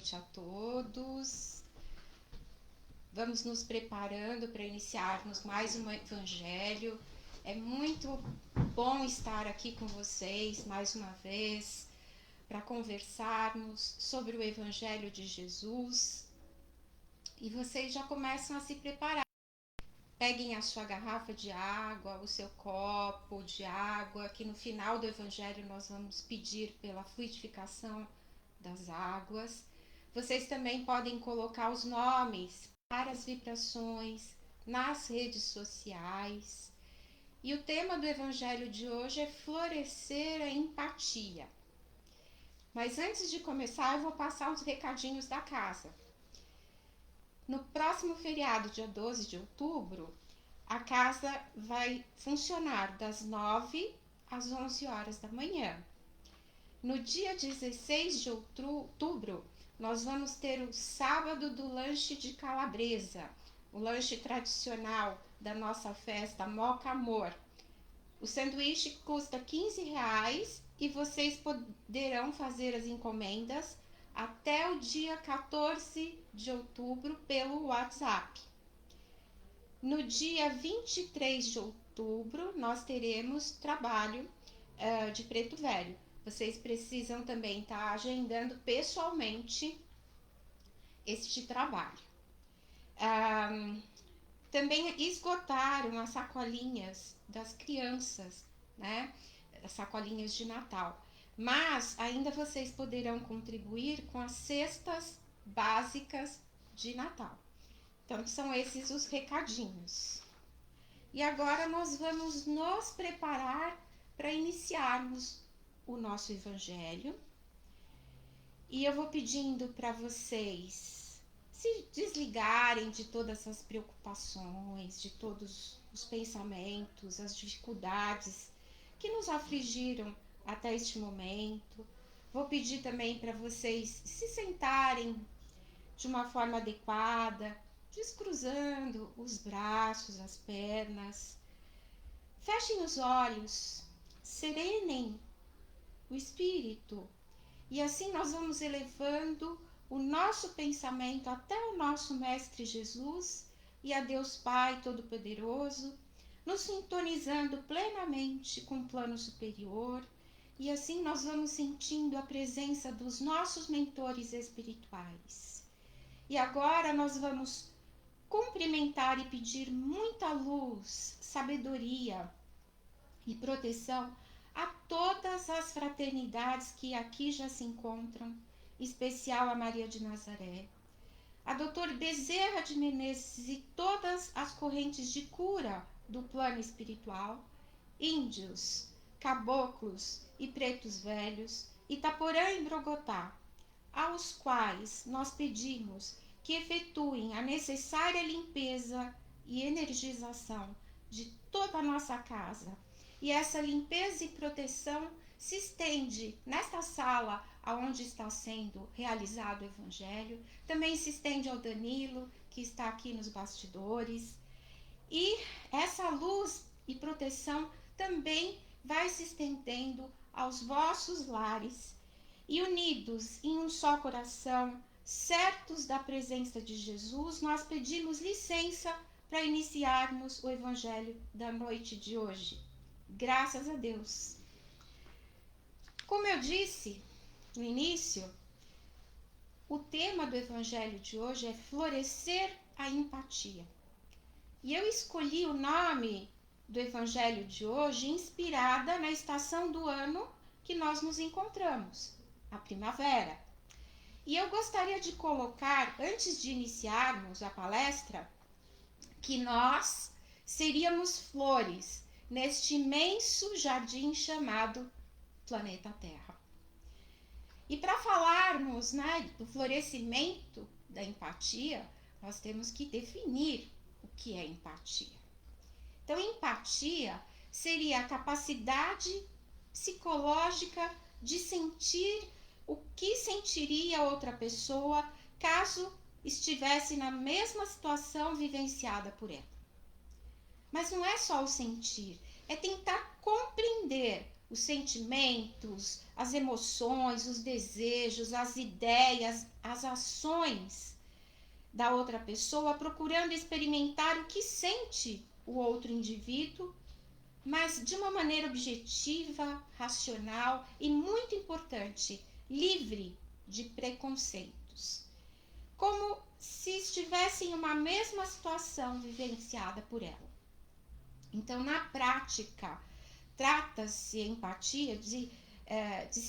noite a todos. Vamos nos preparando para iniciarmos mais um evangelho. É muito bom estar aqui com vocês mais uma vez para conversarmos sobre o evangelho de Jesus. E vocês já começam a se preparar. Peguem a sua garrafa de água, o seu copo de água, que no final do evangelho nós vamos pedir pela fluidificação das águas. Vocês também podem colocar os nomes para as vibrações nas redes sociais. E o tema do evangelho de hoje é florescer a empatia. Mas antes de começar, eu vou passar os recadinhos da casa. No próximo feriado, dia 12 de outubro, a casa vai funcionar das 9 às 11 horas da manhã. No dia 16 de outubro, nós vamos ter o sábado do lanche de calabresa, o lanche tradicional da nossa festa Moca Amor. O sanduíche custa R$15 e vocês poderão fazer as encomendas até o dia 14 de outubro pelo WhatsApp. No dia 23 de outubro, nós teremos trabalho de Preto Velho. Vocês precisam também estar agendando pessoalmente este trabalho. Também esgotaram as sacolinhas das crianças, né? As sacolinhas de Natal. Mas ainda vocês poderão contribuir com as cestas básicas de Natal. Então, são esses os recadinhos. E agora nós vamos nos preparar para iniciarmos o nosso evangelho. E eu vou pedindo para vocês se desligarem de todas as preocupações, de todos os pensamentos, as dificuldades que nos afligiram até este momento. Vou pedir também para vocês se sentarem de uma forma adequada, descruzando os braços, as pernas. Fechem os olhos, serenem o espírito. E assim nós vamos elevando o nosso pensamento até o nosso Mestre Jesus e a Deus Pai Todo-Poderoso, nos sintonizando plenamente com o plano superior. E assim nós vamos sentindo a presença dos nossos mentores espirituais. E agora nós vamos cumprimentar e pedir muita luz, sabedoria e proteção a todas as fraternidades que aqui já se encontram, em especial a Maria de Nazaré, a Dr. Bezerra de Menezes e todas as correntes de cura do plano espiritual, índios, caboclos e pretos velhos, Itaporã e Brogotá, aos quais nós pedimos que efetuem a necessária limpeza e energização de toda a nossa casa. E essa limpeza e proteção se estende nesta sala onde está sendo realizado o evangelho, também se estende ao Danilo, que está aqui nos bastidores. E essa luz e proteção também vai se estendendo aos vossos lares. E unidos em um só coração, certos da presença de Jesus, nós pedimos licença para iniciarmos o evangelho da noite de hoje. Graças a Deus. Como eu disse no início, o tema do evangelho de hoje é florescer a empatia. E eu escolhi o nome do evangelho de hoje inspirada na estação do ano que nós nos encontramos, a primavera. E eu gostaria de colocar, antes de iniciarmos a palestra, que nós seríamos flores neste imenso jardim chamado planeta Terra. E para falarmos, do florescimento da empatia, nós temos que definir o que é empatia. Então, empatia seria a capacidade psicológica de sentir o que sentiria outra pessoa caso estivesse na mesma situação vivenciada por ela. Mas não é só o sentir, é tentar compreender os sentimentos, as emoções, os desejos, as ideias, as ações da outra pessoa, procurando experimentar o que sente o outro indivíduo, mas de uma maneira objetiva, racional e, muito importante, livre de preconceitos. Como se estivessem em uma mesma situação vivenciada por ela. Então, na prática, trata-se empatia de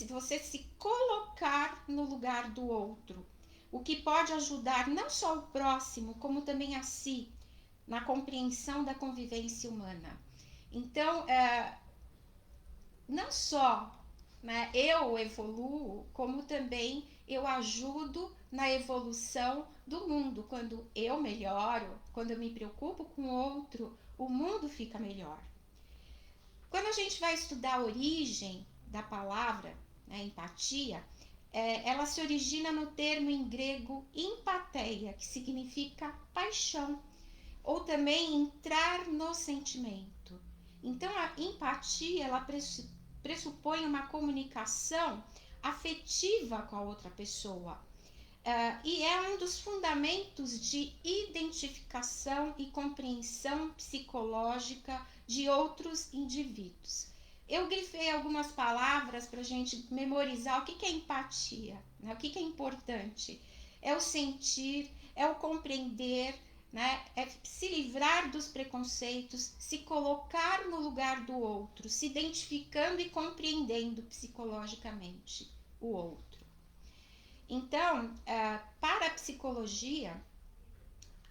você se colocar no lugar do outro, o que pode ajudar não só o próximo, como também a si, na compreensão da convivência humana. Então, não só eu evoluo, como também eu ajudo na evolução do mundo. Quando eu melhoro, quando eu me preocupo com o outro, o mundo fica melhor. Quando a gente vai estudar a origem da palavra, empatia, ela se origina no termo em grego empatheia, que significa paixão, ou também entrar no sentimento. Então, a empatia, ela pressupõe uma comunicação afetiva com a outra pessoa. E é um dos fundamentos de identificação e compreensão psicológica de outros indivíduos. Eu grifei algumas palavras para a gente memorizar o que é empatia, o que é importante. É o sentir, é o compreender, é se livrar dos preconceitos, se colocar no lugar do outro, se identificando e compreendendo psicologicamente o outro. Então, para a psicologia,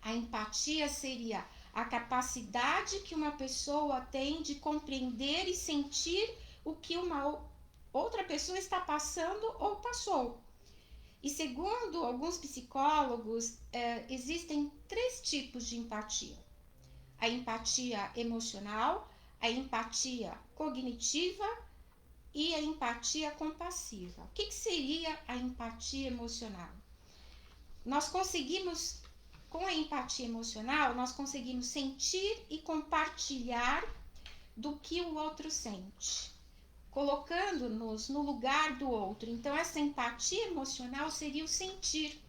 a empatia seria a capacidade que uma pessoa tem de compreender e sentir o que uma outra pessoa está passando ou passou. E segundo alguns psicólogos, existem 3 tipos de empatia. A empatia emocional, a empatia cognitiva e a empatia compassiva. O que seria a empatia emocional? Com a empatia emocional, nós conseguimos sentir e compartilhar do que o outro sente, colocando-nos no lugar do outro. Então, essa empatia emocional seria o sentir.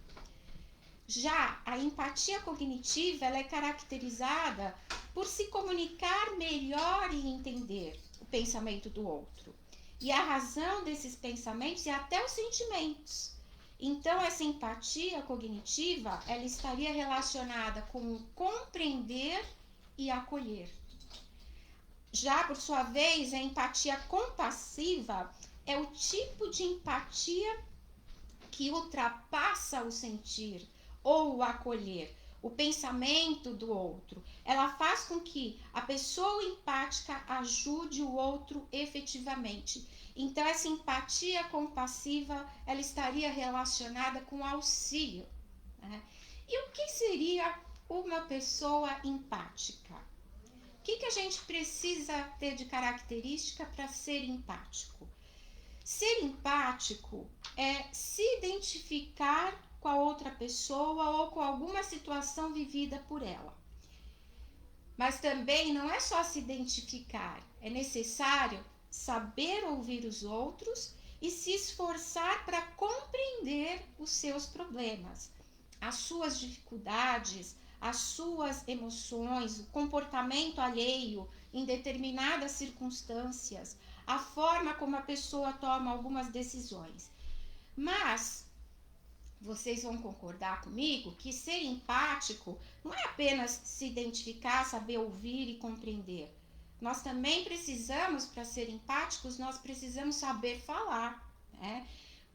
Já a empatia cognitiva, ela é caracterizada por se comunicar melhor e entender o pensamento do outro. E a razão desses pensamentos e até os sentimentos. Então, essa empatia cognitiva, ela estaria relacionada com compreender e acolher. Já, por sua vez, a empatia compassiva é o tipo de empatia que ultrapassa o sentir ou o acolher, o pensamento do outro. Ela faz com que a pessoa empática ajude o outro efetivamente. Então, essa empatia compassiva, ela estaria relacionada com auxílio. E o que seria uma pessoa empática? O que a gente precisa ter de característica para ser empático? Ser empático é se identificar com a outra pessoa ou com alguma situação vivida por ela. Mas também não é só se identificar, é necessário saber ouvir os outros e se esforçar para compreender os seus problemas, as suas dificuldades, as suas emoções, o comportamento alheio em determinadas circunstâncias, a forma como a pessoa toma algumas decisões. Mas vocês vão concordar comigo que ser empático não é apenas se identificar, saber ouvir e compreender. Nós também precisamos, para ser empáticos, nós precisamos saber falar,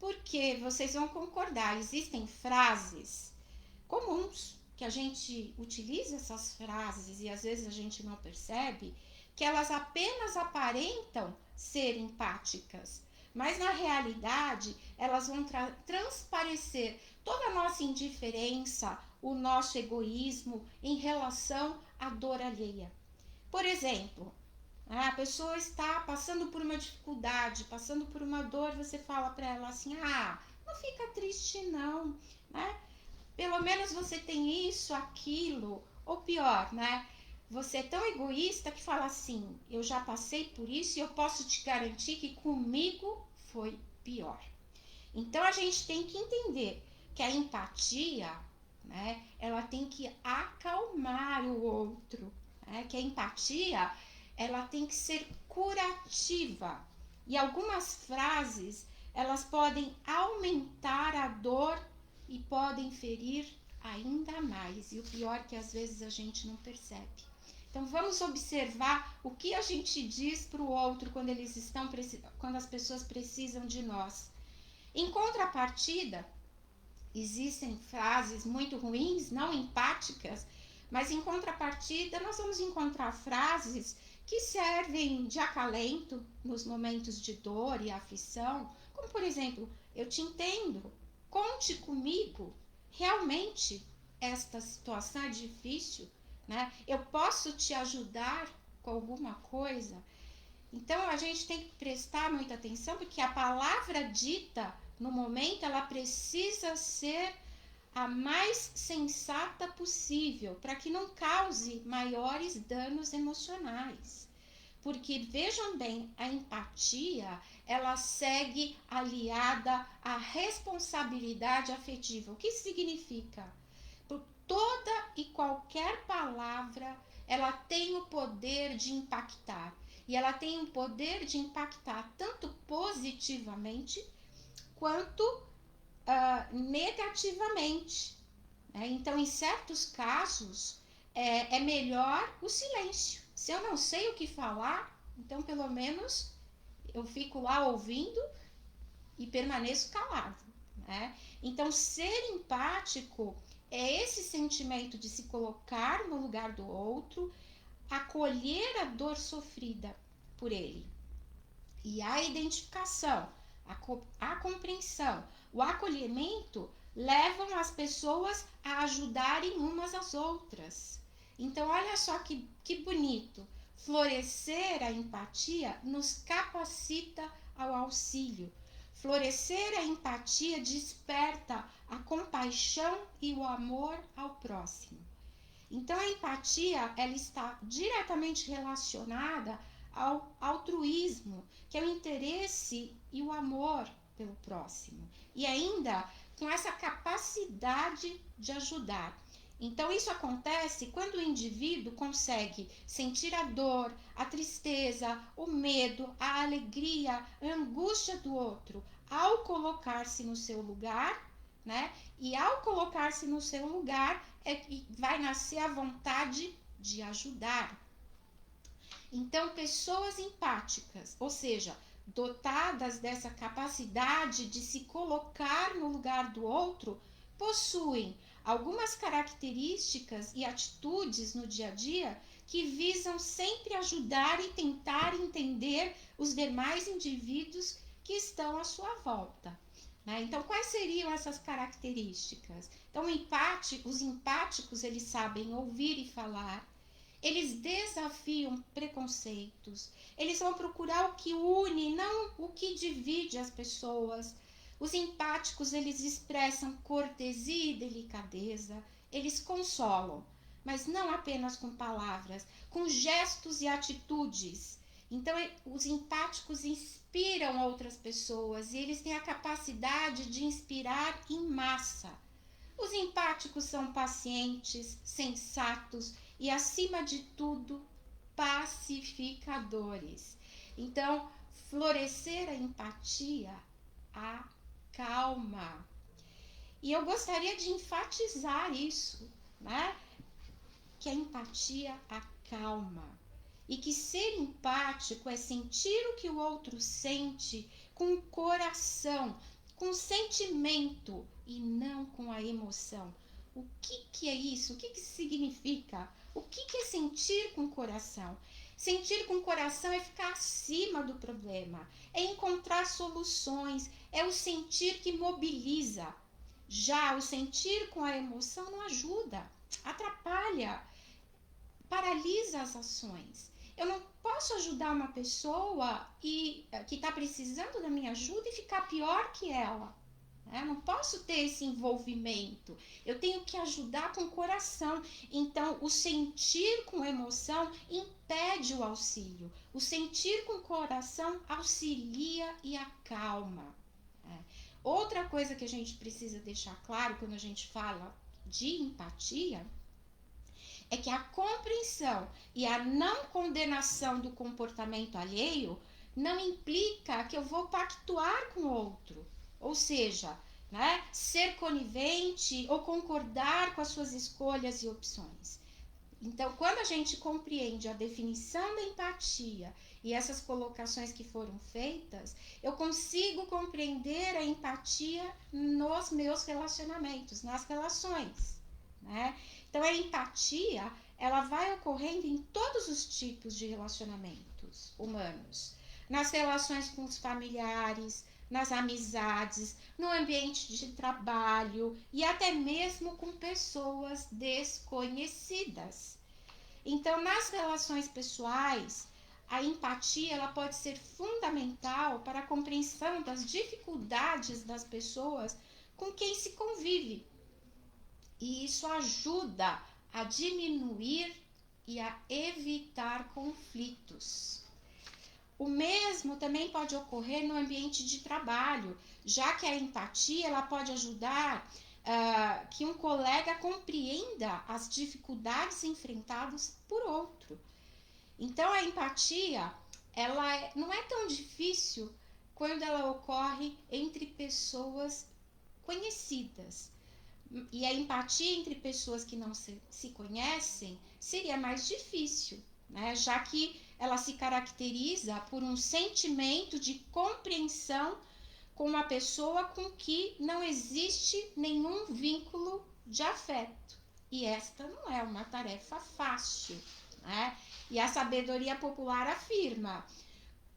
Porque vocês vão concordar, existem frases comuns que a gente utiliza essas frases e às vezes a gente não percebe, que elas apenas aparentam ser empáticas, mas na realidade elas vão transparecer toda a nossa indiferença, o nosso egoísmo em relação à dor alheia. Por exemplo, a pessoa está passando por uma dificuldade, passando por uma dor, você fala para ela assim, não fica triste não, Pelo menos você tem isso, aquilo, ou pior, você é tão egoísta que fala assim, eu já passei por isso e eu posso te garantir que comigo foi pior. Então a gente tem que entender que a empatia, né, ela tem que acalmar o outro, né, que a empatia, ela tem que ser curativa. E algumas frases, elas podem aumentar a dor e podem ferir ainda mais. E o pior é que às vezes a gente não percebe. Então vamos observar o que a gente diz para o outro quando as pessoas precisam de nós. Em contrapartida, existem frases muito ruins, não empáticas, mas em contrapartida nós vamos encontrar frases que servem de acalento nos momentos de dor e aflição, como por exemplo, eu te entendo, conte comigo, realmente esta situação é difícil, né? Eu posso te ajudar com alguma coisa? Então a gente tem que prestar muita atenção, porque a palavra dita no momento ela precisa ser a mais sensata possível, para que não cause maiores danos emocionais. Porque vejam bem, a empatia, ela segue aliada à responsabilidade afetiva. O que significa? Por toda e qualquer palavra, ela tem o poder de impactar. E ela tem o poder de impactar tanto positivamente quanto negativamente. Né? Então, em certos casos, é melhor o silêncio. Se eu não sei o que falar, então pelo menos eu fico lá ouvindo e permaneço calado. Né? Então, ser empático é esse sentimento de se colocar no lugar do outro, acolher a dor sofrida por ele. E a identificação, a compreensão, o acolhimento levam as pessoas a ajudarem umas às outras. Então, olha só que bonito. Florescer a empatia nos capacita ao auxílio. Florescer a empatia desperta a compaixão e o amor ao próximo. Então, a empatia, ela está diretamente relacionada ao altruísmo, que é o interesse e o amor pelo próximo. E ainda com essa capacidade de ajudar. Então, isso acontece quando o indivíduo consegue sentir a dor, a tristeza, o medo, a alegria, a angústia do outro, ao colocar-se no seu lugar, né? E ao colocar-se no seu lugar, vai nascer a vontade de ajudar. Então, pessoas empáticas, ou seja, dotadas dessa capacidade de se colocar no lugar do outro, possuem algumas características e atitudes no dia a dia que visam sempre ajudar e tentar entender os demais indivíduos que estão à sua volta. Né? Então, quais seriam essas características? Então, os empáticos, eles sabem ouvir e falar, eles desafiam preconceitos, eles vão procurar o que une, não o que divide as pessoas. Os empáticos, eles expressam cortesia e delicadeza, eles consolam, mas não apenas com palavras, com gestos e atitudes. Então, os empáticos inspiram outras pessoas e eles têm a capacidade de inspirar em massa. Os empáticos são pacientes, sensatos e, acima de tudo, pacificadores. Então, florescer a empatia acalma. E eu gostaria de enfatizar isso, né? Que a empatia acalma. E que ser empático é sentir o que o outro sente com o coração, com sentimento e não com a emoção. O que é isso? O que significa? O que é sentir com o coração? Sentir com o coração é ficar acima do problema, é encontrar soluções, é o sentir que mobiliza. Já o sentir com a emoção não ajuda, atrapalha, paralisa as ações. Eu não posso ajudar uma pessoa que está precisando da minha ajuda e ficar pior que ela. Eu não posso ter esse envolvimento. Eu tenho que ajudar com o coração. Então, o sentir com emoção impede o auxílio. O sentir com o coração auxilia e acalma. Outra coisa que a gente precisa deixar claro quando a gente fala de empatia é que a compreensão e a não condenação do comportamento alheio não implica que eu vou pactuar com o outro. Ou seja, né, ser conivente ou concordar com as suas escolhas e opções. Então, quando a gente compreende a definição da empatia e essas colocações que foram feitas, eu consigo compreender a empatia nos meus relacionamentos, nas relações, né? Então, a empatia, ela vai ocorrendo em todos os tipos de relacionamentos humanos. Nas relações com os familiares, nas amizades, no ambiente de trabalho e até mesmo com pessoas desconhecidas. Então, nas relações pessoais, a empatia ela pode ser fundamental para a compreensão das dificuldades das pessoas com quem se convive. E isso ajuda a diminuir e a evitar conflitos. O mesmo também pode ocorrer no ambiente de trabalho, já que a empatia ela pode ajudar que um colega compreenda as dificuldades enfrentadas por outro. Então, a empatia ela não é tão difícil quando ela ocorre entre pessoas conhecidas. E a empatia entre pessoas que não se conhecem seria mais difícil, né? Já que ela se caracteriza por um sentimento de compreensão com uma pessoa com que não existe nenhum vínculo de afeto. E esta não é uma tarefa fácil, né? E a sabedoria popular afirma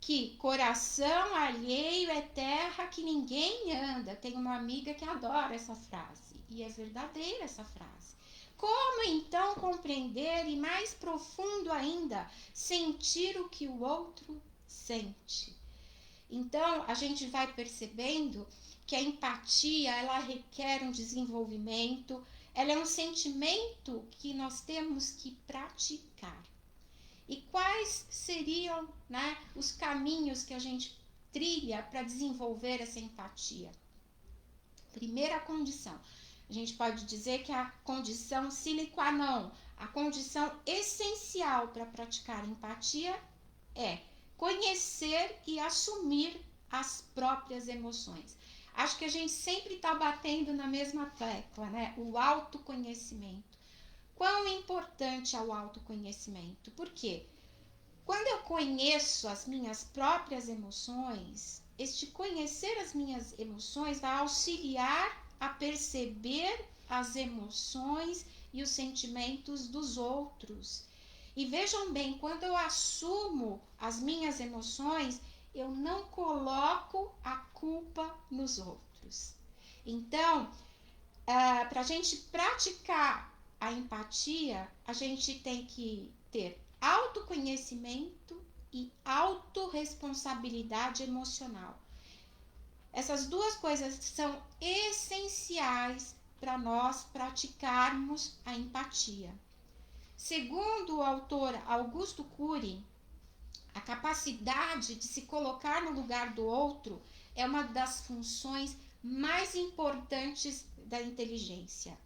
que coração alheio é terra que ninguém anda. Tem uma amiga que adora essa frase, e é verdadeira essa frase. Como então compreender e mais profundo ainda, sentir o que o outro sente? Então, a gente vai percebendo que a empatia, ela requer um desenvolvimento, ela é um sentimento que nós temos que praticar. E quais seriam, né, os caminhos que a gente trilha para desenvolver essa empatia? Primeira condição, a gente pode dizer que a condição sine qua non, a condição essencial para praticar empatia é conhecer e assumir as próprias emoções. Acho que a gente sempre está batendo na mesma tecla, né? O autoconhecimento. Quão importante é o autoconhecimento? Por quê? Quando eu conheço as minhas próprias emoções, este conhecer as minhas emoções vai auxiliar a perceber as emoções e os sentimentos dos outros. E vejam bem, quando eu assumo as minhas emoções, eu não coloco a culpa nos outros. Então, para a gente praticar a empatia, a gente tem que ter autoconhecimento e autorresponsabilidade emocional. Essas duas coisas são essenciais para nós praticarmos a empatia. Segundo o autor Augusto Cury, a capacidade de se colocar no lugar do outro é uma das funções mais importantes da inteligência.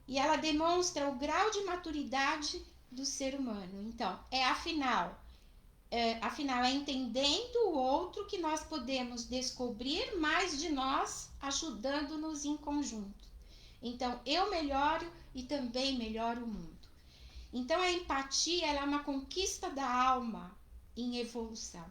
E ela demonstra o grau de maturidade do ser humano. Então, afinal, é entendendo o outro que nós podemos descobrir mais de nós, ajudando-nos em conjunto. Então, eu melhoro e também melhoro o mundo. Então, a empatia ela é uma conquista da alma em evolução.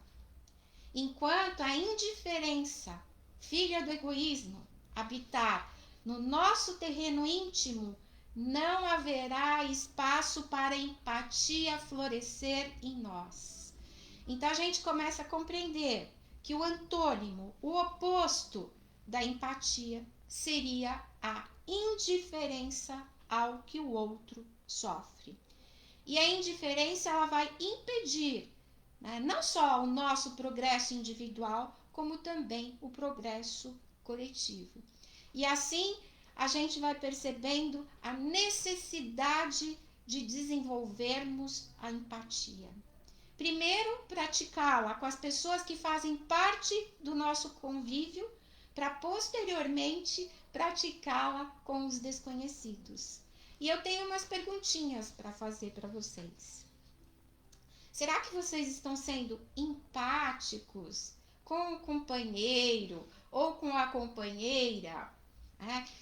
Enquanto a indiferença, filha do egoísmo, habitar no nosso terreno íntimo, não haverá espaço para a empatia florescer em nós. Então, a gente começa a compreender que o antônimo, o oposto da empatia, seria a indiferença ao que o outro sofre. E a indiferença ela vai impedir, né, não só o nosso progresso individual, como também o progresso coletivo. E assim a gente vai percebendo a necessidade de desenvolvermos a empatia. Primeiro, praticá-la com as pessoas que fazem parte do nosso convívio, para posteriormente praticá-la com os desconhecidos. E eu tenho umas perguntinhas para fazer para vocês. Será que vocês estão sendo empáticos com o companheiro ou com a companheira?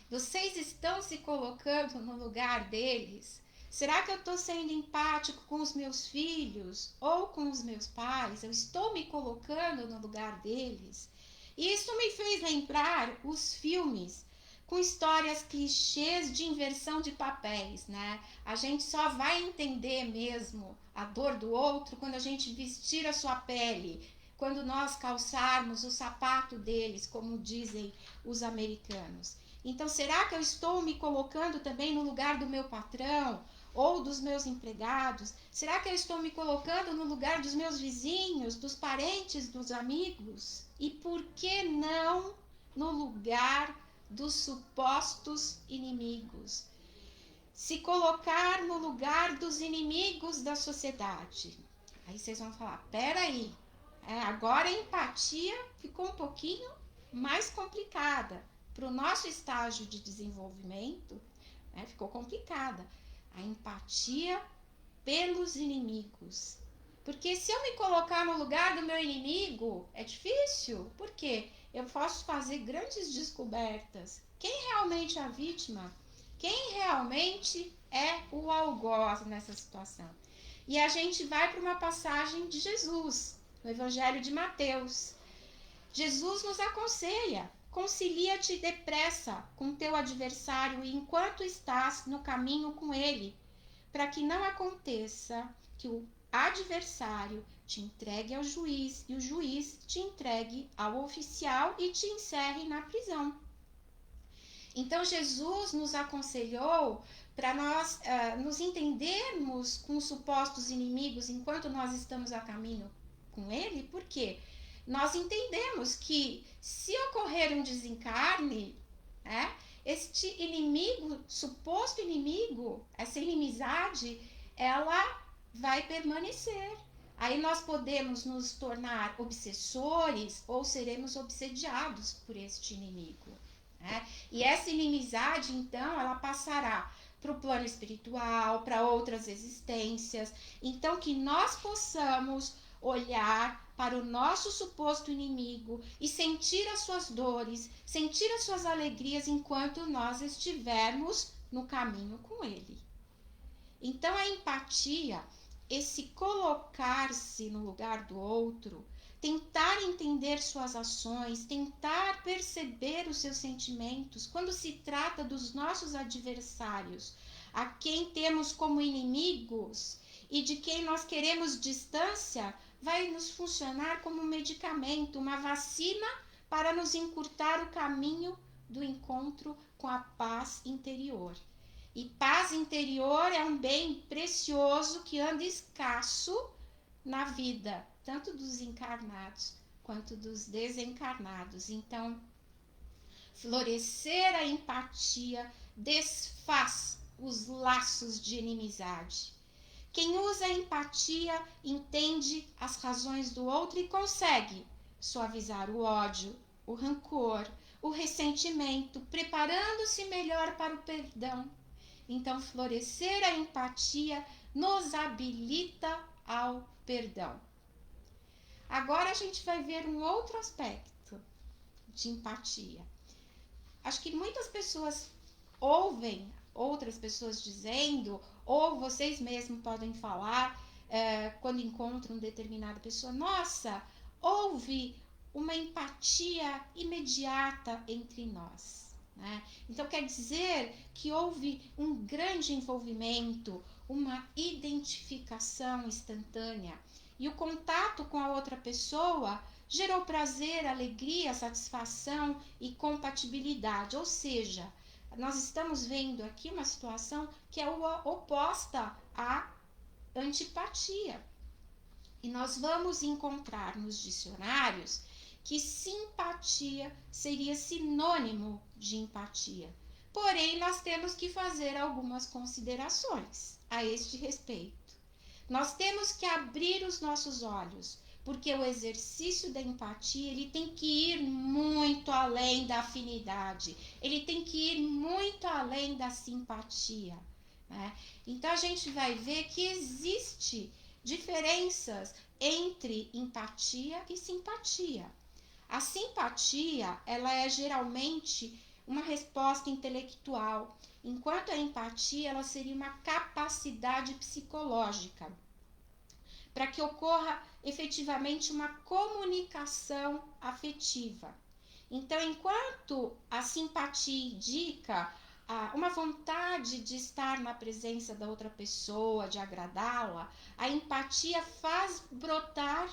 Vocês estão se colocando no lugar deles? Será que eu estou sendo empático com os meus filhos ou com os meus pais? Eu estou me colocando no lugar deles? E isso me fez lembrar os filmes com histórias clichês de inversão de papéis, né? A gente só vai entender mesmo a dor do outro quando a gente vestir a sua pele, quando nós calçarmos o sapato deles, como dizem os americanos. Então, será que eu estou me colocando também no lugar do meu patrão ou dos meus empregados? Será que eu estou me colocando no lugar dos meus vizinhos, dos parentes, dos amigos? E por que não no lugar dos supostos inimigos? Se colocar no lugar dos inimigos da sociedade. Aí vocês vão falar, peraí, agora a empatia ficou um pouquinho mais complicada. Para o nosso estágio de desenvolvimento, ficou complicada. A empatia pelos inimigos. Porque se eu me colocar no lugar do meu inimigo, é difícil. Por quê? Eu posso fazer grandes descobertas. Quem realmente é a vítima? Quem realmente é o algoz nessa situação? E a gente vai para uma passagem de Jesus, no Evangelho de Mateus. Jesus nos aconselha: concilia-te depressa com teu adversário enquanto estás no caminho com ele, para que não aconteça que o adversário te entregue ao juiz e o juiz te entregue ao oficial e te encerre na prisão. Então Jesus nos aconselhou para nós nos entendermos com os supostos inimigos enquanto nós estamos a caminho com ele. Por quê? Nós entendemos que se ocorrer um desencarne, este inimigo, suposto inimigo, essa inimizade, ela vai permanecer. Aí nós podemos nos tornar obsessores ou seremos obsediados por este inimigo. E essa inimizade, então, ela passará para o plano espiritual, para outras existências. Então, que nós possamos olhar para o nosso suposto inimigo e sentir as suas dores, sentir as suas alegrias enquanto nós estivermos no caminho com ele. Então, a empatia, esse colocar-se no lugar do outro, tentar entender suas ações, tentar perceber os seus sentimentos, quando se trata dos nossos adversários, a quem temos como inimigos e de quem nós queremos distância, vai nos funcionar como um medicamento, uma vacina para nos encurtar o caminho do encontro com a paz interior. E paz interior é um bem precioso que anda escasso na vida, tanto dos encarnados quanto dos desencarnados. Então, florescer a empatia desfaz os laços de inimizade. Quem usa a empatia entende as razões do outro e consegue suavizar o ódio, o rancor, o ressentimento, preparando-se melhor para o perdão. Então, florescer a empatia nos habilita ao perdão. Agora a gente vai ver um outro aspecto de empatia. Acho que muitas pessoas ouvem outras pessoas dizendo, ou vocês mesmos podem falar quando encontram determinada pessoa: nossa, houve uma empatia imediata entre nós. Então quer dizer que houve um grande envolvimento, uma identificação instantânea, e o contato com a outra pessoa gerou prazer, alegria, satisfação e compatibilidade. Ou seja, nós estamos vendo aqui uma situação que é oposta à antipatia. E nós vamos encontrar nos dicionários que simpatia seria sinônimo de empatia. Porém, nós temos que fazer algumas considerações a este respeito. Nós temos que abrir os nossos olhos, porque o exercício da empatia, ele tem que ir muito além da afinidade, ele tem que ir muito além da simpatia, né? Então a gente vai ver que existe diferenças entre empatia e simpatia. A simpatia, ela é geralmente uma resposta intelectual, enquanto a empatia, ela seria uma capacidade psicológica para que ocorra efetivamente uma comunicação afetiva. Então, enquanto a simpatia indica uma vontade de estar na presença da outra pessoa, de agradá-la, a empatia faz brotar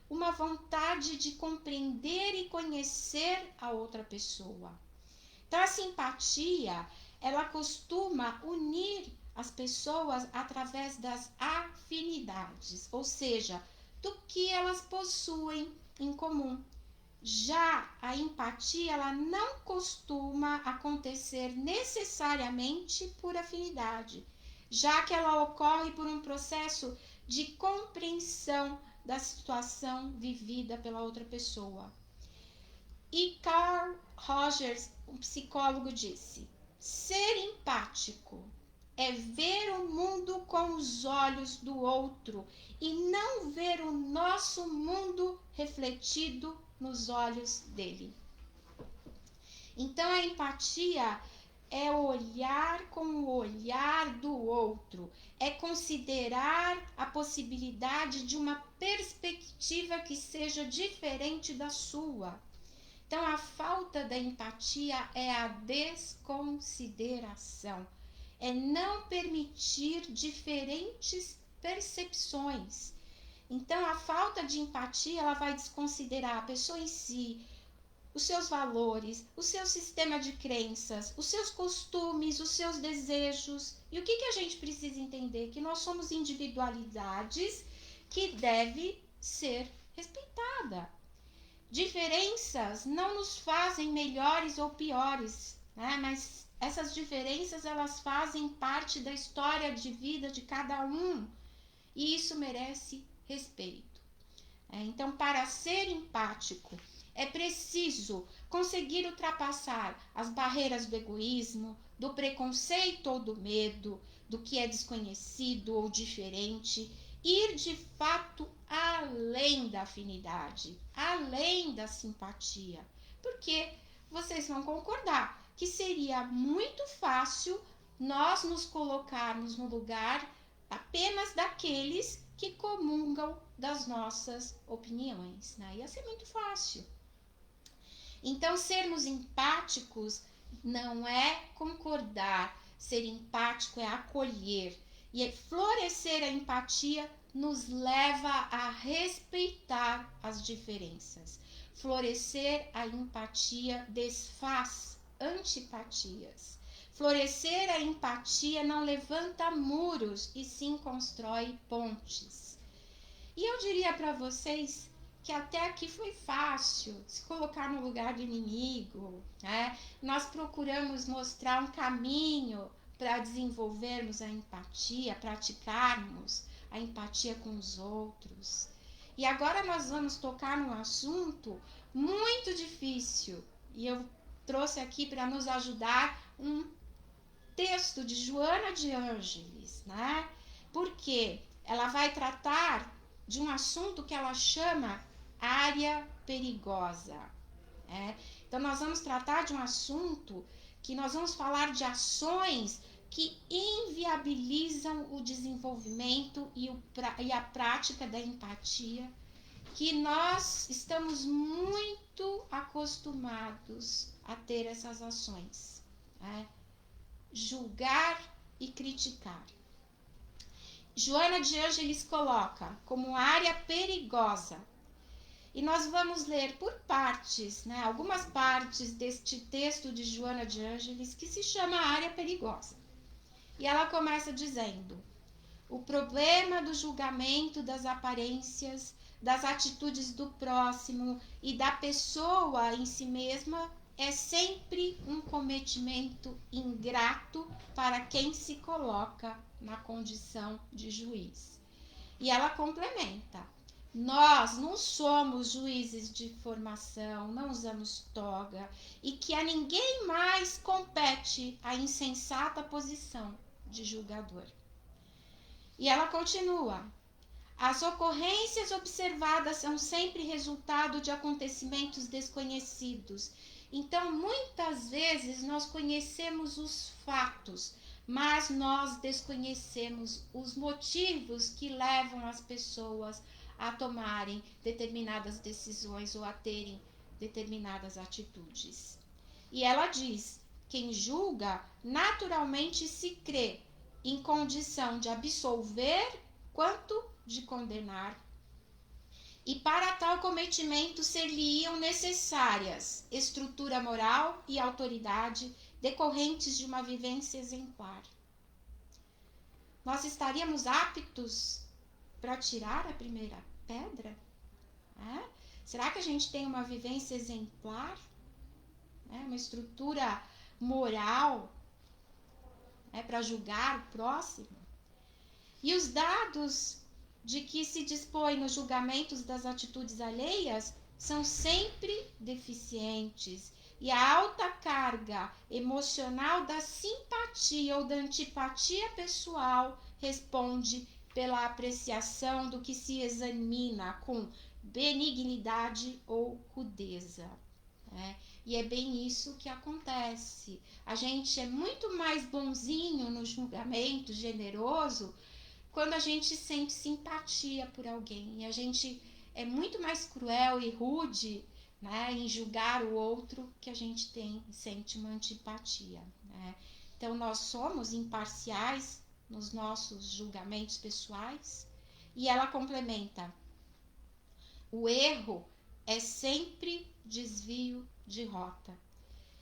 uma vontade de compreender e conhecer a outra pessoa. Então, a simpatia, ela costuma unir as pessoas através das afinidades, ou seja, do que elas possuem em comum. Já a empatia, ela não costuma acontecer necessariamente por afinidade, já que ela ocorre por um processo de compreensão da situação vivida pela outra pessoa. E Carl Rogers, um psicólogo, disse: ser empático é ver o mundo com os olhos do outro e não ver o nosso mundo refletido nos olhos dele. Então, a empatia é olhar com o olhar do outro, é considerar a possibilidade de uma perspectiva que seja diferente da sua. Então, a falta da empatia é a desconsideração, é não permitir diferentes percepções. Então, a falta de empatia, ela vai desconsiderar a pessoa em si, os seus valores, o seu sistema de crenças, os seus costumes, os seus desejos. E o que a gente precisa entender? Que nós somos individualidades que devem ser respeitadas. Diferenças não nos fazem melhores ou piores, né? Mas essas diferenças, elas fazem parte da história de vida de cada um, e isso merece respeito. Então, para ser empático, é preciso conseguir ultrapassar as barreiras do egoísmo, do preconceito ou do medo, do que é desconhecido ou diferente, ir de fato além da afinidade, além da simpatia, porque vocês vão concordar que seria muito fácil nós nos colocarmos no lugar apenas daqueles que comungam das nossas opiniões, né? Ia ser muito fácil. Então, sermos empáticos não é concordar, ser empático é acolher. E florescer a empatia nos leva a respeitar as diferenças. Florescer a empatia desfaz antipatias. Florescer a empatia não levanta muros e sim constrói pontes. E eu diria para vocês que até aqui foi fácil se colocar no lugar do inimigo, né? Nós procuramos mostrar um caminho para desenvolvermos a empatia, praticarmos a empatia com os outros. E agora nós vamos tocar num assunto muito difícil, e eu trouxe aqui para nos ajudar um texto de Joana de Ângeles, né? Porque ela vai tratar de um assunto que ela chama área perigosa. Então, nós vamos tratar de um assunto que nós vamos falar de ações que inviabilizam o desenvolvimento e a prática da empatia, que nós estamos muito acostumados a ter essas ações, né? Julgar e criticar. Joana de Ângeles coloca como área perigosa. E nós vamos ler por partes, né, algumas partes deste texto de Joana de Ângeles que se chama área perigosa. E ela começa dizendo: O problema do julgamento das aparências, das atitudes do próximo e da pessoa em si mesma é sempre um cometimento ingrato para quem se coloca na condição de juiz. E ela complementa: nós não somos juízes de formação, não usamos toga, e que a ninguém mais compete a insensata posição de julgador. E ela continua: as ocorrências observadas são sempre resultado de acontecimentos desconhecidos. Então, muitas vezes nós conhecemos os fatos, mas nós desconhecemos os motivos que levam as pessoas a tomarem determinadas decisões ou a terem determinadas atitudes. E ela diz: quem julga naturalmente se crê em condição de absolver quanto de condenar. E para tal cometimento ser-lhe-iam necessárias estrutura moral e autoridade decorrentes de uma vivência exemplar. Nós estaríamos aptos para tirar a primeira pedra? Será que a gente tem uma vivência exemplar? Uma estrutura moral para julgar o próximo? E os dados de que se dispõe nos julgamentos das atitudes alheias são sempre deficientes, e a alta carga emocional da simpatia ou da antipatia pessoal responde pela apreciação do que se examina com benignidade ou rudeza. E é bem isso que acontece. A gente é muito mais bonzinho no julgamento, generoso, quando a gente sente simpatia por alguém. E a gente é muito mais cruel e rude, em julgar o outro, que a gente sente uma antipatia. Então, nós somos imparciais nos nossos julgamentos pessoais. E ela complementa: o erro é sempre desvio de rota.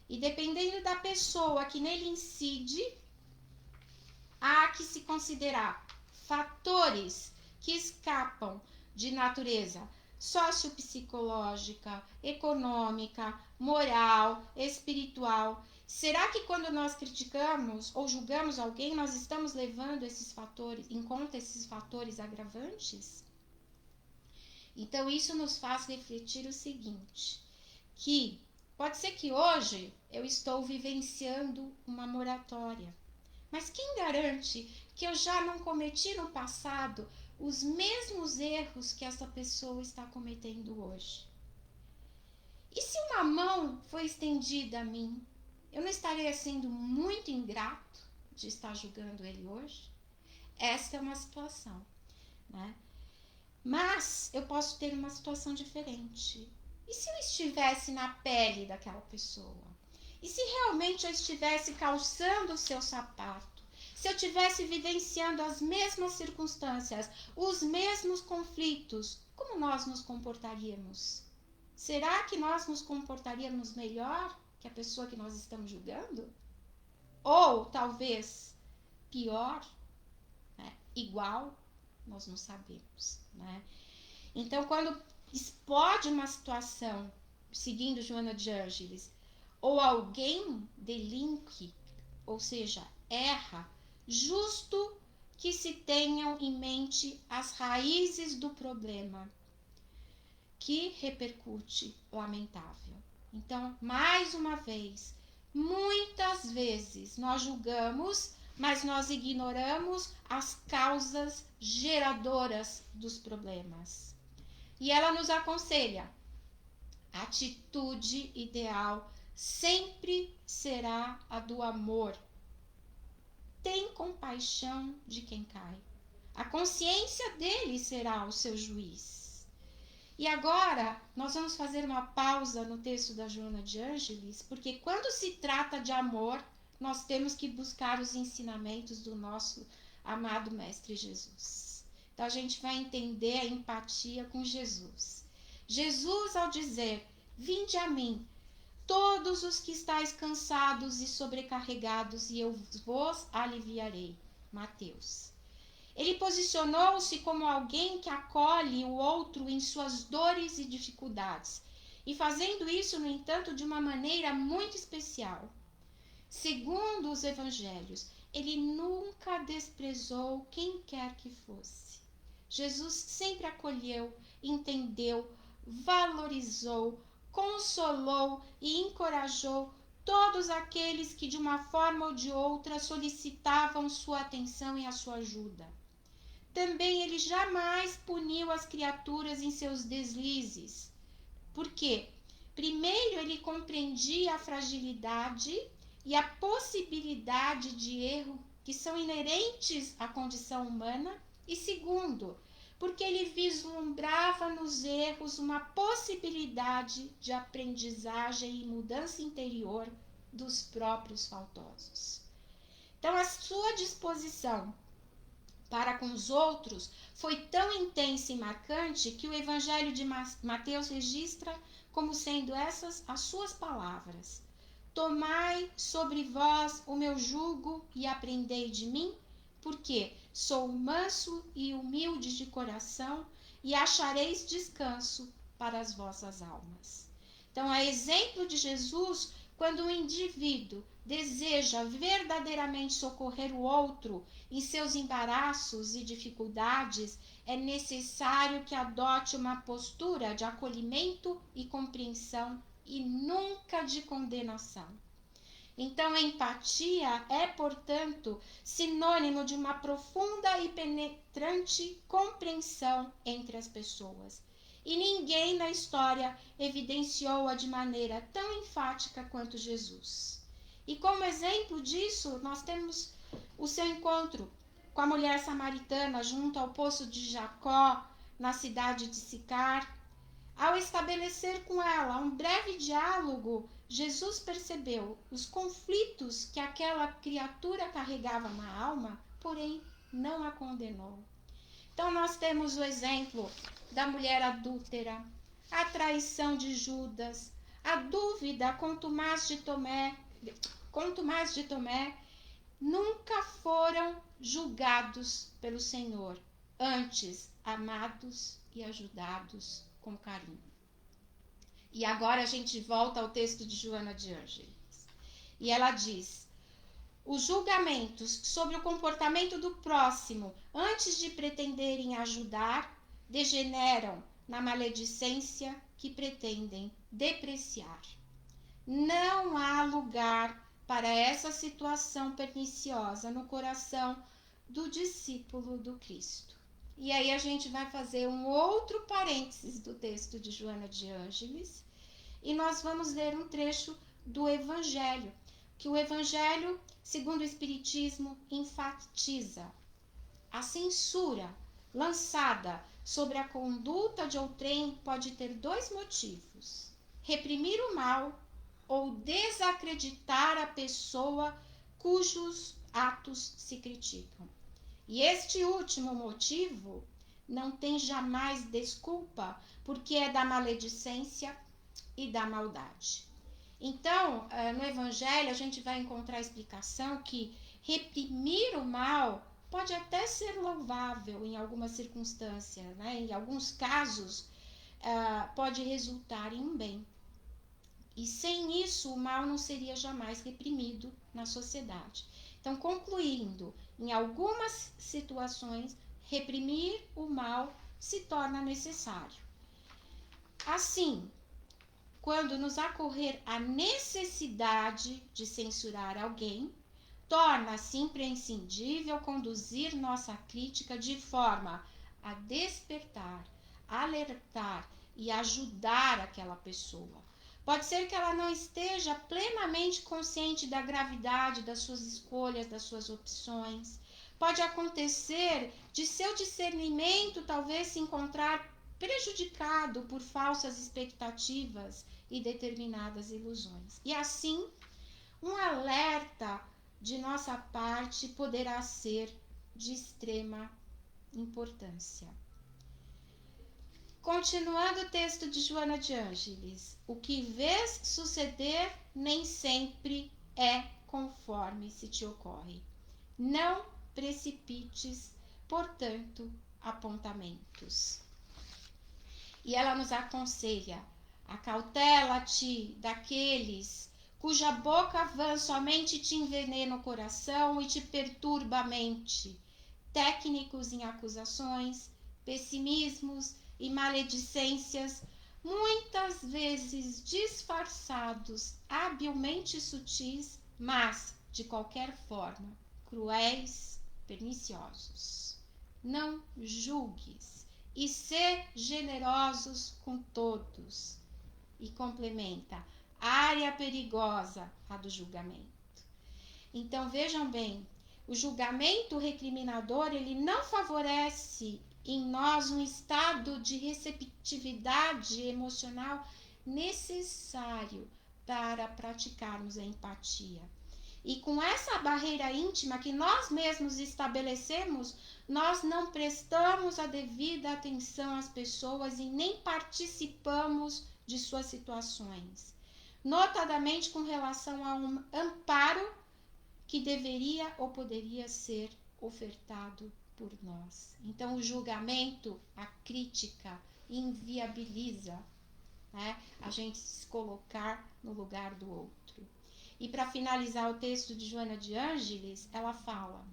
E dependendo da pessoa que nele incide, há que se considerar fatores que escapam de natureza sociopsicológica, econômica, moral, espiritual. Será que quando nós criticamos ou julgamos alguém, nós estamos levando em conta esses fatores agravantes? Então, isso nos faz refletir o seguinte, que pode ser que hoje eu estou vivenciando uma moratória, mas quem garante que eu já não cometi no passado os mesmos erros que essa pessoa está cometendo hoje? E se uma mão foi estendida a mim, eu não estaria sendo muito ingrato de estar julgando ele hoje? Essa é uma situação, Mas eu posso ter uma situação diferente. E se eu estivesse na pele daquela pessoa? E se realmente eu estivesse calçando o seu sapato? Se eu estivesse vivenciando as mesmas circunstâncias, os mesmos conflitos, como nós nos comportaríamos? Será que nós nos comportaríamos melhor que a pessoa que nós estamos julgando? Ou talvez pior? Igual? Nós não sabemos. Então, quando explode uma situação, seguindo Joana de Ângeles, ou alguém delinque, ou seja, erra, justo que se tenham em mente as raízes do problema, que repercute lamentável. Então, mais uma vez, muitas vezes nós julgamos, mas nós ignoramos as causas geradoras dos problemas. E ela nos aconselha: a atitude ideal sempre será a do amor. Tem compaixão de quem cai. A consciência dele será o seu juiz. E agora, nós vamos fazer uma pausa no texto da Joana de Ângeles, porque quando se trata de amor, nós temos que buscar os ensinamentos do nosso amado Mestre Jesus. Então, a gente vai entender a empatia com Jesus. Jesus, ao dizer: vinde a mim, todos os que estáis cansados e sobrecarregados, e eu vos aliviarei. Mateus. Ele posicionou-se como alguém que acolhe o outro em suas dores e dificuldades, e fazendo isso, no entanto, de uma maneira muito especial. Segundo os evangelhos, ele nunca desprezou quem quer que fosse. Jesus sempre acolheu, entendeu, valorizou, consolou e encorajou todos aqueles que de uma forma ou de outra solicitavam sua atenção e a sua ajuda. Também ele jamais puniu as criaturas em seus deslizes. Por quê? Primeiro, ele compreendia a fragilidade e a possibilidade de erro que são inerentes à condição humana. E segundo, porque ele vislumbrava nos erros uma possibilidade de aprendizagem e mudança interior dos próprios faltosos. Então, a sua disposição para com os outros foi tão intensa e marcante que o Evangelho de Mateus registra como sendo essas as suas palavras: tomai sobre vós o meu jugo e aprendei de mim, porque sou manso e humilde de coração, e achareis descanso para as vossas almas. Então, a exemplo de Jesus, quando um indivíduo deseja verdadeiramente socorrer o outro em seus embaraços e dificuldades, é necessário que adote uma postura de acolhimento e compreensão e nunca de condenação. Então, a empatia é, portanto, sinônimo de uma profunda e penetrante compreensão entre as pessoas. E ninguém na história evidenciou-a de maneira tão enfática quanto Jesus. E como exemplo disso, nós temos o seu encontro com a mulher samaritana junto ao poço de Jacó, na cidade de Sicar. Ao estabelecer com ela um breve diálogo, Jesus percebeu os conflitos que aquela criatura carregava na alma, porém não a condenou. Então nós temos o exemplo da mulher adúltera, a traição de Judas, a dúvida com Tomás de Tomé, nunca foram julgados pelo Senhor, antes amados e ajudados com carinho. E agora a gente volta ao texto de Joana de Ângeles. E ela diz: os julgamentos sobre o comportamento do próximo, antes de pretenderem ajudar, degeneram na maledicência que pretendem depreciar. Não há lugar para essa situação perniciosa no coração do discípulo do Cristo. E aí a gente vai fazer um outro parênteses do texto de Joana de Ângeles e nós vamos ler um trecho do Evangelho, que o Evangelho, segundo o Espiritismo, enfatiza a censura lançada sobre a conduta de outrem pode ter dois motivos: reprimir o mal ou desacreditar a pessoa cujos atos se criticam. E este último motivo não tem jamais desculpa, porque é da maledicência e da maldade. Então, no Evangelho, a gente vai encontrar a explicação que reprimir o mal pode até ser louvável em algumas circunstâncias, né? Em alguns casos, pode resultar em um bem. E sem isso, o mal não seria jamais reprimido na sociedade. Então, concluindo, em algumas situações, reprimir o mal se torna necessário. Assim, quando nos ocorrer a necessidade de censurar alguém, torna-se imprescindível conduzir nossa crítica de forma a despertar, alertar e ajudar aquela pessoa. Pode ser que ela não esteja plenamente consciente da gravidade das suas escolhas, das suas opções. Pode acontecer de seu discernimento talvez se encontrar prejudicado por falsas expectativas e determinadas ilusões. E assim, um alerta de nossa parte poderá ser de extrema importância. Continuando o texto de Joana de Ângeles: o que vês suceder nem sempre é conforme se te ocorre. Não precipites portanto, apontamentos. E ela nos aconselha: acautela-te daqueles cuja boca vã somente te envenena o coração e te perturba a mente, técnicos em acusações, pessimismos e maledicências, muitas vezes disfarçados, habilmente sutis, mas, de qualquer forma, cruéis, perniciosos. Não julgues e sê generosos com todos. E complementa: área perigosa, a do julgamento. Então, vejam bem, o julgamento recriminador, ele não favorece em nós um estado de receptividade emocional necessário para praticarmos a empatia. E com essa barreira íntima que nós mesmos estabelecemos, nós não prestamos a devida atenção às pessoas e nem participamos de suas situações, notadamente com relação a um amparo que deveria ou poderia ser ofertado por nós. Então, o julgamento, a crítica, inviabiliza, né, a gente se colocar no lugar do outro. E para finalizar o texto de Joana de Ângeles, ela fala: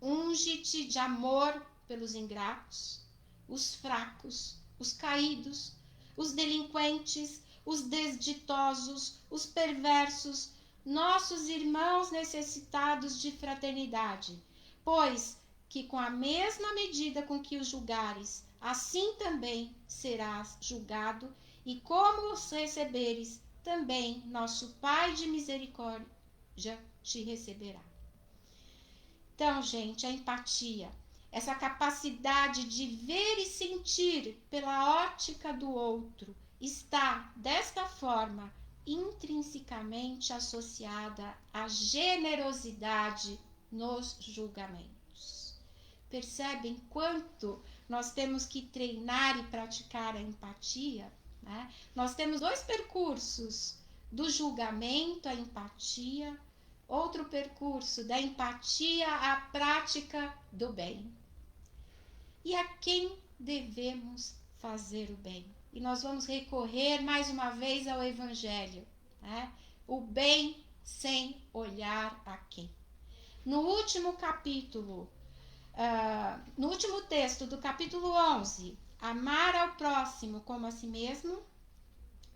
unge-te de amor pelos ingratos, os fracos, os caídos, os delinquentes, os desditosos, os perversos, nossos irmãos necessitados de fraternidade, pois que com a mesma medida com que os julgares, assim também serás julgado, e como os receberes, também nosso Pai de misericórdia te receberá. Então, gente, a empatia, essa capacidade de ver e sentir pela ótica do outro, está, desta forma, intrinsecamente associada à generosidade nos julgamentos. Percebem quanto nós temos que treinar e praticar a empatia? Né? Nós temos dois percursos, do julgamento à empatia, outro percurso da empatia à prática do bem. E a quem devemos fazer o bem? E nós vamos recorrer mais uma vez ao Evangelho, né? O bem sem olhar a quem. No último capítulo, no último texto do capítulo 11, amar ao próximo como a si mesmo,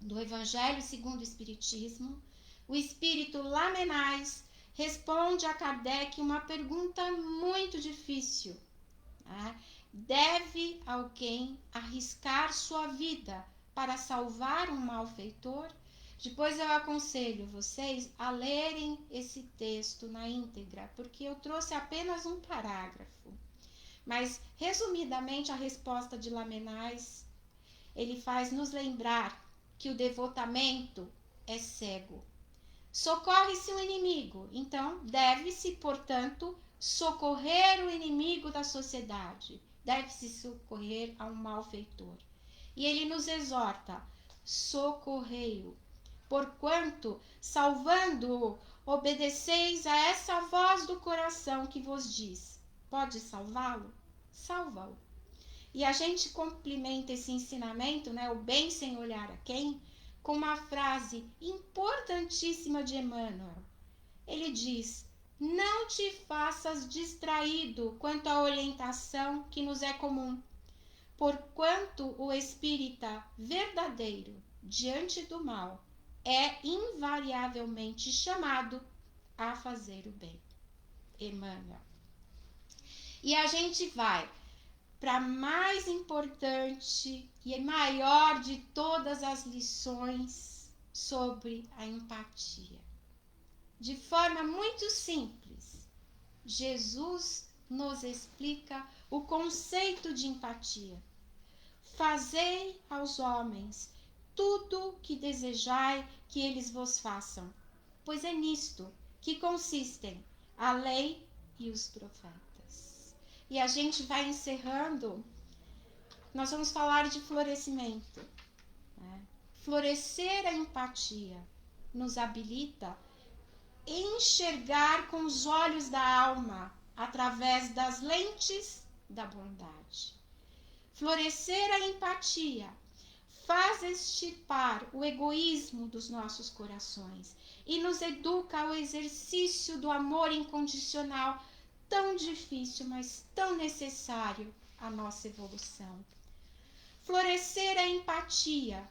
do Evangelho segundo o Espiritismo, o Espírito Lamennais responde a Kardec uma pergunta muito difícil, né? Deve alguém arriscar sua vida para salvar um malfeitor? Depois eu aconselho vocês a lerem esse texto na íntegra, porque eu trouxe apenas um parágrafo. Mas, resumidamente, a resposta de Lamennais, ele faz nos lembrar que o devotamento é cego. Socorre-se um inimigo, então deve-se, portanto, socorrer o inimigo da sociedade. Deve-se socorrer a um malfeitor. E ele nos exorta: socorrei-o, porquanto, salvando-o, obedeceis a essa voz do coração que vos diz: pode salvá-lo? Salva-o. E a gente complementa esse ensinamento, né, o bem sem olhar a quem, com uma frase importantíssima de Emmanuel. Ele diz: não te faças distraído quanto à orientação que nos é comum, porquanto o espírita verdadeiro, diante do mal, é invariavelmente chamado a fazer o bem. Emmanuel. E a gente vai para a mais importante e maior de todas as lições sobre a empatia. De forma muito simples, Jesus nos explica o conceito de empatia. Fazei aos homens tudo o que desejai que eles vos façam, pois é nisto que consistem a lei e os profetas. E a gente vai encerrando, nós vamos falar de florescimento, né? Florescer a empatia nos habilita a enxergar com os olhos da alma através das lentes da bondade. Florescer a empatia faz extirpar o egoísmo dos nossos corações e nos educa ao exercício do amor incondicional, tão difícil, mas tão necessário à nossa evolução. Florescer a empatia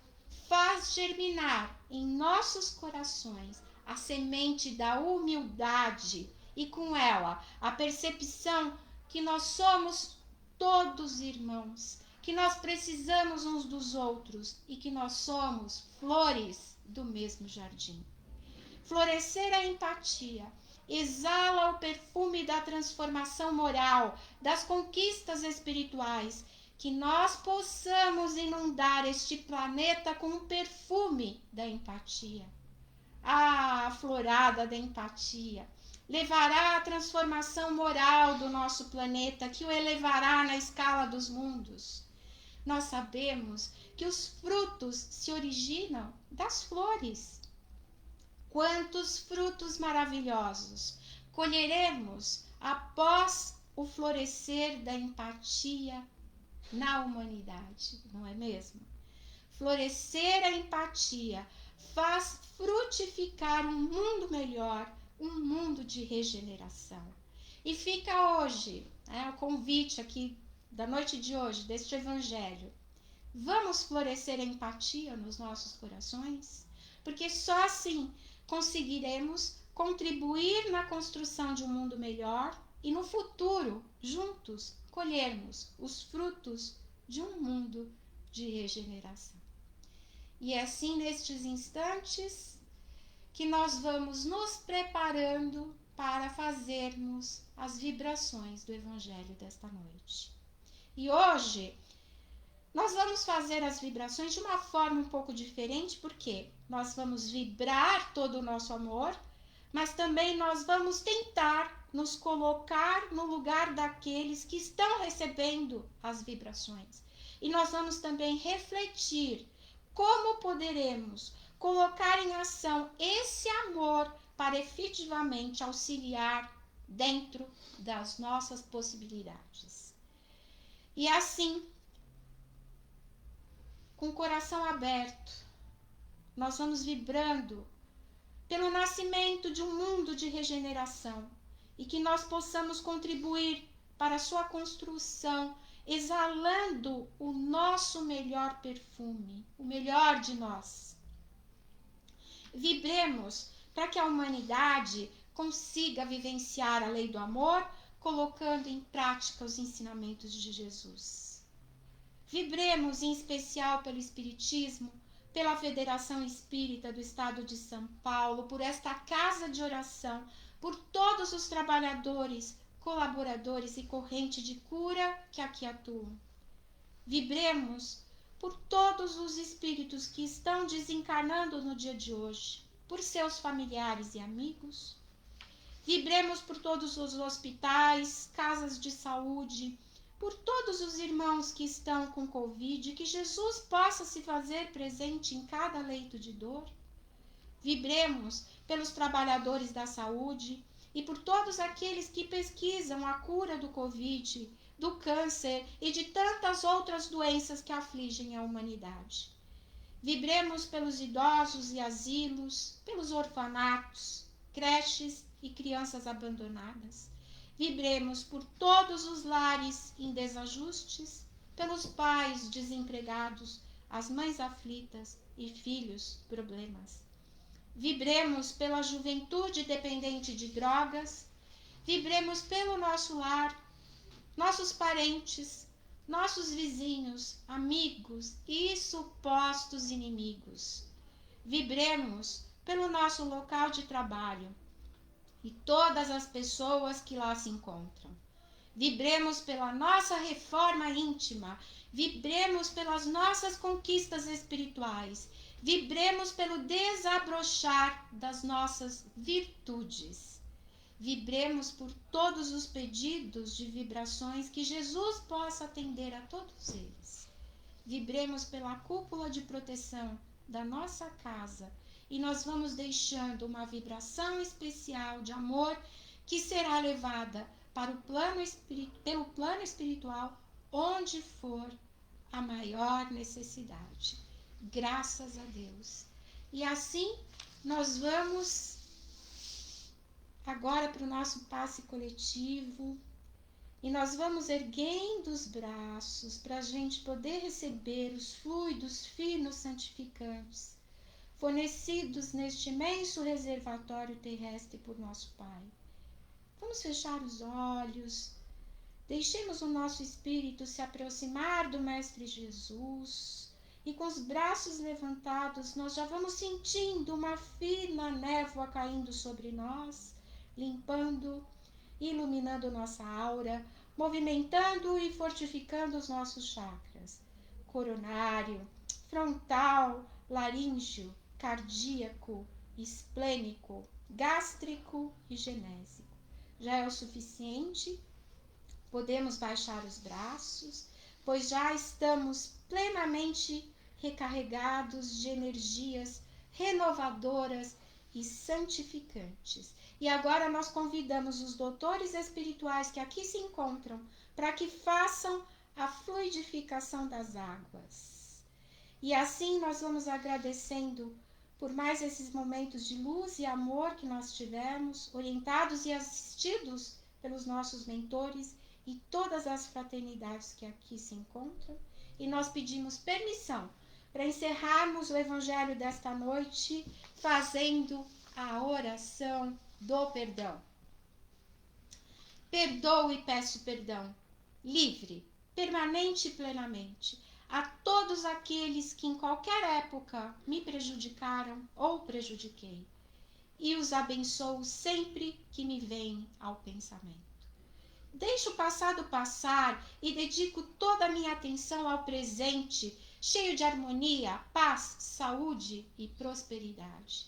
faz germinar em nossos corações a semente da humildade e com ela a percepção que nós somos todos irmãos, que nós precisamos uns dos outros e que nós somos flores do mesmo jardim. Florescer a empatia exala o perfume da transformação moral, das conquistas espirituais, que nós possamos inundar este planeta com o perfume da empatia. A florada da empatia levará à transformação moral do nosso planeta, que o elevará na escala dos mundos. Nós sabemos que os frutos se originam das flores. Quantos frutos maravilhosos colheremos após o florescer da empatia na humanidade, não é mesmo? Florescer a empatia faz frutificar um mundo melhor, um mundo de regeneração. E fica hoje, o convite aqui da noite de hoje, deste evangelho. Vamos florescer a empatia nos nossos corações? Porque só assim conseguiremos contribuir na construção de um mundo melhor e no futuro, juntos, colhermos os frutos de um mundo de regeneração. E é assim, nestes instantes, que nós vamos nos preparando para fazermos as vibrações do Evangelho desta noite. E hoje, nós vamos fazer as vibrações de uma forma um pouco diferente, porque nós vamos vibrar todo o nosso amor, mas também nós vamos tentar nos colocar no lugar daqueles que estão recebendo as vibrações. E nós vamos também refletir como poderemos colocar em ação esse amor para efetivamente auxiliar dentro das nossas possibilidades. E assim, com o coração aberto, nós vamos vibrando pelo nascimento de um mundo de regeneração e que nós possamos contribuir para a sua construção, exalando o nosso melhor perfume, o melhor de nós. Vibremos para que a humanidade consiga vivenciar a lei do amor, colocando em prática os ensinamentos de Jesus. Vibremos em especial pelo Espiritismo, pela Federação Espírita do Estado de São Paulo, por esta casa de oração, por todos os trabalhadores, colaboradores e corrente de cura que aqui atuam. Vibremos por todos os espíritos que estão desencarnando no dia de hoje, por seus familiares e amigos. Vibremos por todos os hospitais, casas de saúde, por todos os irmãos que estão com Covid, que Jesus possa se fazer presente em cada leito de dor. Vibremos pelos trabalhadores da saúde e por todos aqueles que pesquisam a cura do Covid, do câncer e de tantas outras doenças que afligem a humanidade. Vibremos pelos idosos e asilos, pelos orfanatos, creches e crianças abandonadas. Vibremos por todos os lares em desajustes, pelos pais desempregados, as mães aflitas e filhos problemas. Vibremos pela juventude dependente de drogas. Vibremos pelo nosso lar, nossos parentes, nossos vizinhos, amigos e supostos inimigos. Vibremos pelo nosso local de trabalho e todas as pessoas que lá se encontram. Vibremos pela nossa reforma íntima, vibremos pelas nossas conquistas espirituais, vibremos pelo desabrochar das nossas virtudes. Vibremos por todos os pedidos de vibrações que Jesus possa atender a todos eles. Vibremos pela cúpula de proteção da nossa casa e nós vamos deixando uma vibração especial de amor que será levada para o plano pelo plano espiritual, onde for a maior necessidade. Graças a Deus. E assim nós vamos agora para o nosso passe coletivo. E nós vamos erguendo os braços para a gente poder receber os fluidos finos santificantes, fornecidos neste imenso reservatório terrestre por nosso Pai. Vamos fechar os olhos, deixemos o nosso espírito se aproximar do Mestre Jesus, e com os braços levantados nós já vamos sentindo uma fina névoa caindo sobre nós, limpando, iluminando nossa aura, movimentando e fortificando os nossos chakras, coronário, frontal, laríngeo, cardíaco, esplênico, gástrico e genésico. Já é o suficiente? Podemos baixar os braços, pois já estamos plenamente recarregados de energias renovadoras e santificantes. E agora nós convidamos os doutores espirituais que aqui se encontram para que façam a fluidificação das águas. E assim nós vamos agradecendo por mais esses momentos de luz e amor que nós tivemos, orientados e assistidos pelos nossos mentores e todas as fraternidades que aqui se encontram. E nós pedimos permissão para encerrarmos o Evangelho desta noite fazendo a oração do perdão. Perdoo e peço perdão, livre, permanente e plenamente, a todos aqueles que em qualquer época me prejudicaram ou prejudiquei, e os abençoo sempre que me vêm ao pensamento. Deixo o passado passar e dedico toda a minha atenção ao presente, cheio de harmonia, paz, saúde e prosperidade.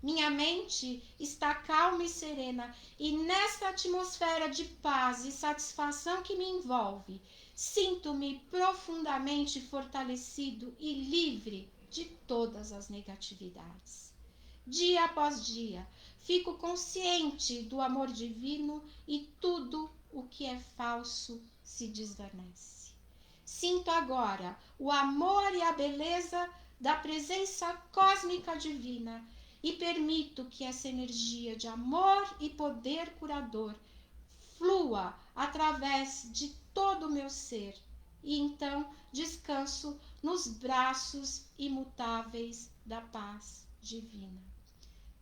Minha mente está calma e serena, e nesta atmosfera de paz e satisfação que me envolve, sinto-me profundamente fortalecido e livre de todas as negatividades. Dia após dia, fico consciente do amor divino e tudo o que é falso se desvanece. Sinto agora o amor e a beleza da presença cósmica divina e permito que essa energia de amor e poder curador flua através de todo o meu ser. E então descanso nos braços imutáveis da paz divina.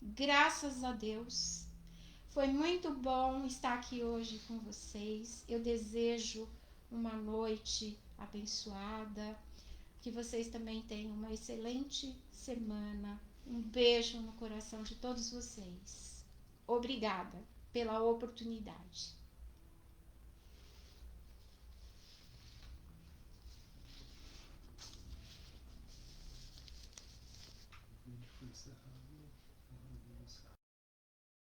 Graças a Deus. Foi muito bom estar aqui hoje com vocês. Eu desejo uma noite abençoada, que vocês também tenham uma excelente semana. Um beijo no coração de todos vocês. Obrigada pela oportunidade.